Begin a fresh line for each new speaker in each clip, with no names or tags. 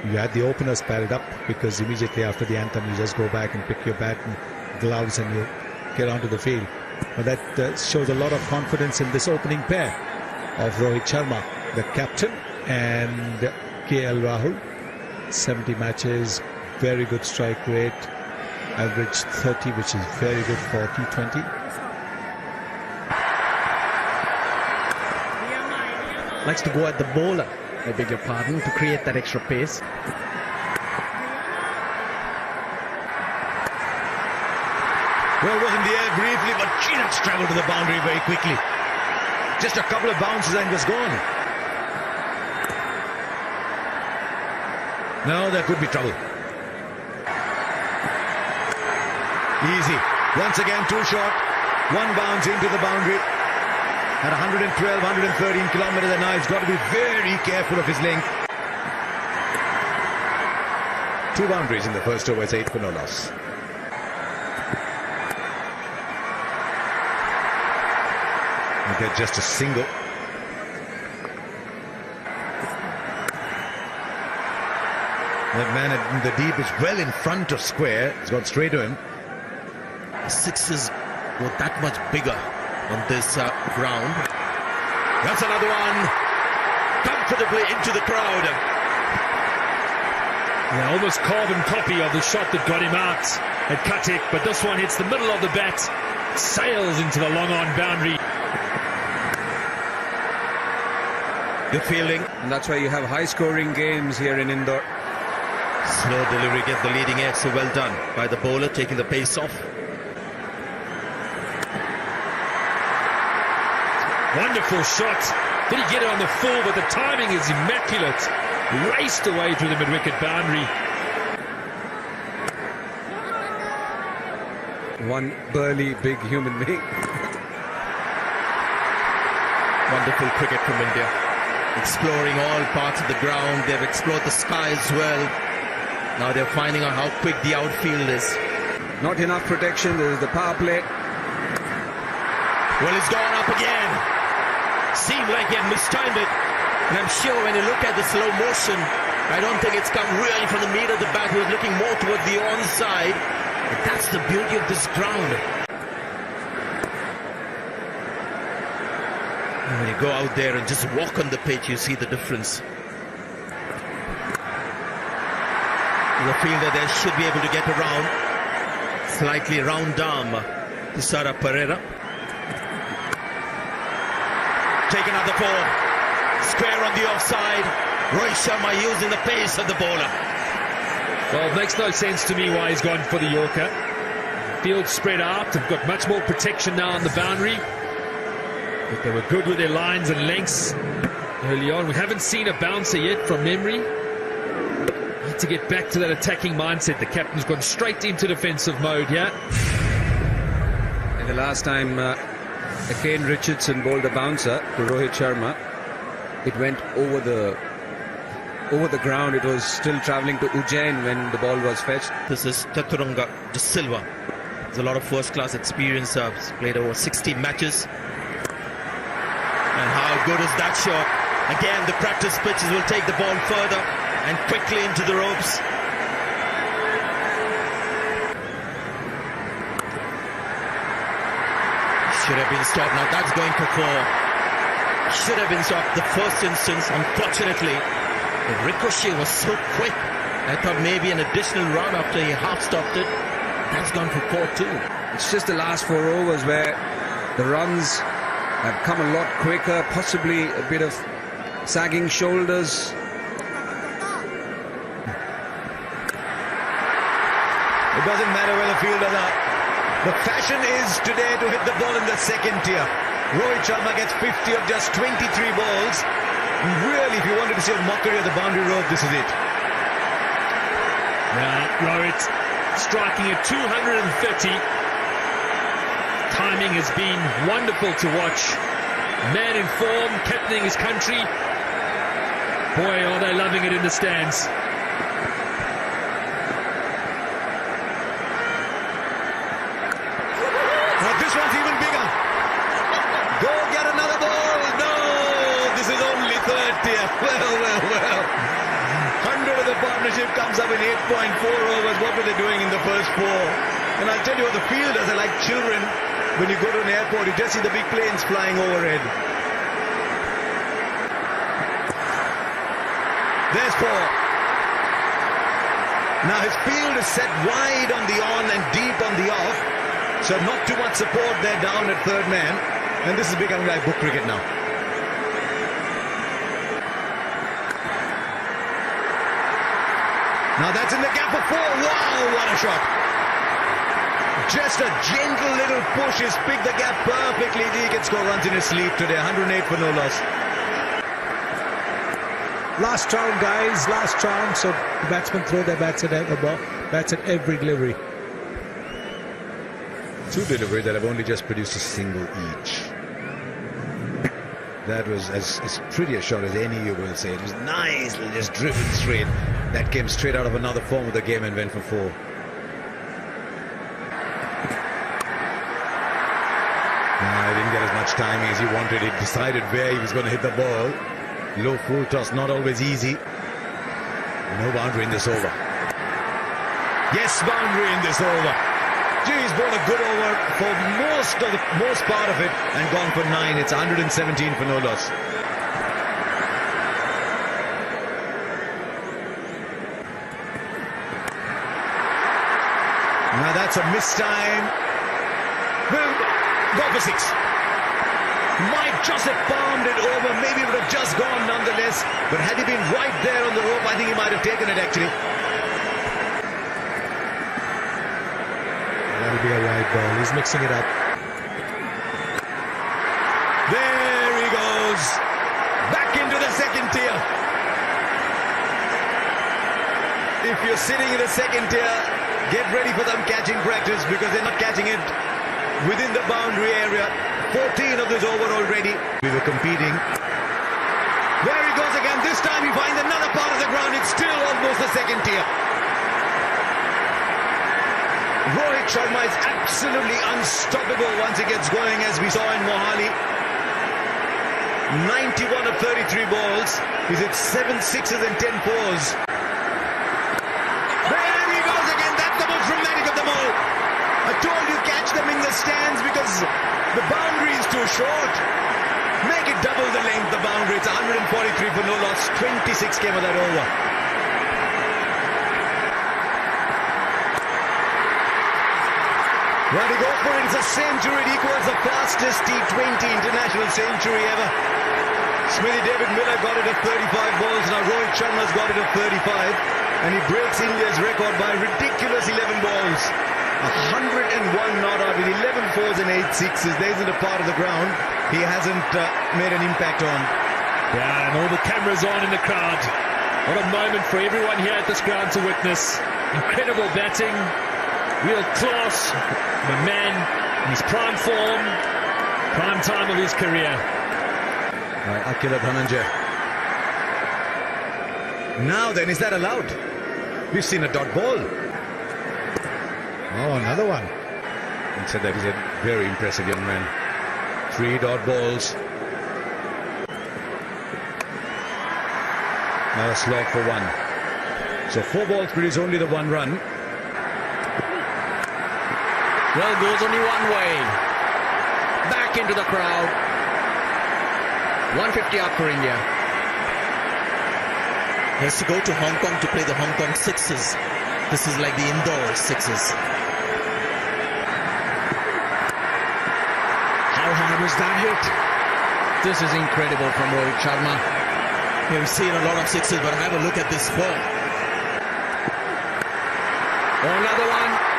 You had the openers padded up because immediately after the anthem you just go back and pick your bat and gloves and you get onto the field. But that shows a lot of confidence in this opening pair of Rohit Sharma, the captain, and KL Rahul. 70 matches, very good strike rate, average 30, which is very good for T20.
Likes to go at the bowler, I beg your pardon, to create that extra pace.
Well, was in the air briefly, but Chinox travelled to the boundary very quickly. Just a couple of bounces and was gone. Now there could be trouble. Easy. Once again, too short. One bounce into the boundary. At 112, 113 kilometers an hour, he's got to be very careful of his length. 2 boundaries in the first over, it's 8 for no loss. And they're just a single. That man in the deep is well in front of square. He's gone straight to him.
Sixes were that much bigger on this ground.
That's another one. Comfortably into the crowd.
Yeah, almost carbon copy of the shot that got him out at Katik, but this one hits the middle of the bat, sails into the long-on boundary.
Good fielding.
And that's why you have high-scoring games here in Indore.
Slow delivery, get the leading edge, so well done by the bowler, taking the pace off.
Wonderful shot. Did he get it on the full, but the timing is immaculate. Raced away through the mid-wicket boundary.
One burly, big human being.
Wonderful cricket from India. Exploring all parts of the ground. They've explored the sky as well. Now they're finding out how quick the outfield is.
Not enough protection. There is the power play.
Well, it's gone up again. Seemed like he had mistimed it. And I'm sure when you look at the slow motion, I don't think it's come really from the meat of the bat. He was looking more towards the onside. But that's the beauty of this ground. And when you go out there and just walk on the pitch, you see the difference. The fielder there should be able to get around. Slightly round arm to Sara Pereira. Take another ball. Square on the offside. Rohit Sharma using the pace of the bowler.
Well, it makes no sense to me why he's gone for the Yorker. Field spread out. They've got much more protection now on the boundary. But they were good with their lines and lengths early on. We haven't seen a bouncer yet from memory. Need to get back to that attacking mindset. The captain's gone straight into defensive mode here.
And the last time Kane Richardson bowled a bouncer to Rohit Sharma, it went over the ground. It was still travelling to Ujjain when the ball was fetched.
This is Chaturanga De Silva. There's a lot of first-class experience. He's played over 60 matches. And how good is that shot? Again, the practice pitches will take the ball further and quickly into the ropes. Should have been stopped. Now that's going for 4. Should have been stopped the first instance. Unfortunately, the ricochet was so quick. I thought maybe an additional run after he half stopped it. That's gone for 4 too.
It's just the last 4 overs where the runs have come a lot quicker, possibly a bit of sagging shoulders.
It doesn't matter where the fielders are. The fashion is today to hit the ball in the second tier. Rohit Sharma gets 50 of just 23 balls. Really, if you wanted to see a mockery of the boundary rope, this is it.
Now, Rohit striking at 230. Timing has been wonderful to watch. Man in form, captaining his country. Boy, are they loving it in the stands.
This one's even bigger. Go get another ball. No, this is only third tier. Well. 100 of the bottom. partnership comes up in 8.4 overs. What were they doing in the first 4? And I'll tell you what, the fielders are like children. When you go to an airport, you just see the big planes flying overhead. There's 4. Now his field is set wide on the on and deep on the off. So not too much support there down at third man. And this is becoming like book cricket now. Now that's in the gap of 4. Wow, what a shot. Just a gentle little push. He's picked the gap perfectly. He can score runs in his sleep today. 108 for no loss.
Last round, guys, last round. So the batsmen throw their bats at every delivery.
2 deliveries that have only just produced a single each. That was as pretty a shot as any you will say. It was nicely just driven straight. That came straight out of another form of the game and went for 4. He didn't get as much timing as he wanted. He decided where he was going to hit the ball. Low full toss, not always easy. No boundary in this over. Yes, boundary in this over. Gee, he's bowled a good over for most part of it and gone for 9. It's 117 for no loss. Now that's a missed time. Will go for 6. Might just have palmed it over. Maybe it would have just gone nonetheless. But had he been right there on the rope, I think he might have taken it actually.
That'll be a wide ball. He's mixing it up.
There he goes. Back into the second tier. If you're sitting in the second tier, get ready for them catching practice because they're not catching it within the boundary area. 14 of this over already. We were competing. There he goes again. This time he finds another part of the ground. It's still almost the second tier. Rohit Sharma is absolutely unstoppable once he gets going, as we saw in Mohali. 91 of 33 balls. He's hit 7 6s and 10 4s. There he goes again. That's the most dramatic of them all. I told you catch them in the stands because the boundary is too short. Make it double the length, the boundary. It's 143 for no loss. 26 came of that over. Well, to go for it, it's a century. It equals the fastest T20 international century ever. Smithy David Miller got it at 35 balls. Now Rohit Sharma's got it at 35. And he breaks India's record by a ridiculous 11 balls. 101 not out with 11 4s and 8 6s. There isn't a part of the ground he hasn't made an impact on.
Yeah, and all the cameras on in the crowd. What a moment for everyone here at this ground to witness. Incredible batting, real class. The man in his prime form, prime time of his career.
Akila Dhananjay. Now then, is that allowed? We've seen a dot ball.
Oh, another one.
And said that he's a very impressive young man. 3 dot balls. Now a slog for 1. So 4 balls produce only the 1 run.
Well, goes only one way. Back into the crowd. 150 up for India.
He has to go to Hong Kong to play the Hong Kong Sixes. This is like the Indore Sixes.
How hard was that hit? This is incredible from Rohit Sharma.
Yeah, we've seen a lot of sixes, but have a look at this ball.
Oh, another one.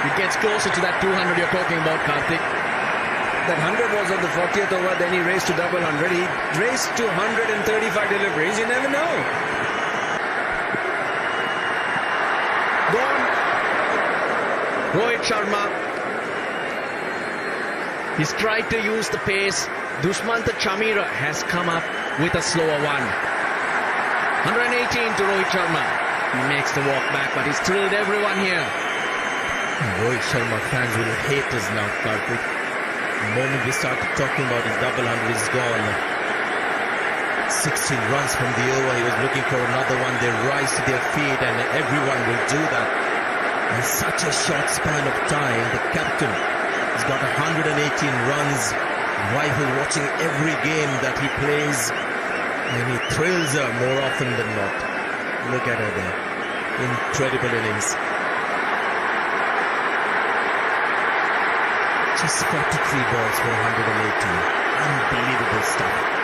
It gets closer to that 200 you're talking about, Karthik.
That 100 was on the 40th over, then he raced to double 100. He raced to 135 deliveries. You never know.
Gone. Rohit Sharma. He's tried to use the pace. Dushmantha Chamira has come up with a slower one. 118 to Rohit Sharma. He makes the walk back, but he's thrilled everyone here.
Rohit Sharma fans will hate us now, Karthik. The moment we started talking about his double 100 is gone. 16 runs from the over. He was looking for another one. They rise to their feet, and everyone will do that. In such a short span of time, the captain has got 118 runs. Rival watching every game that he plays, and he thrills her more often than not. Look at her there. Incredible innings. Just 43 balls for 118. Unbelievable stuff.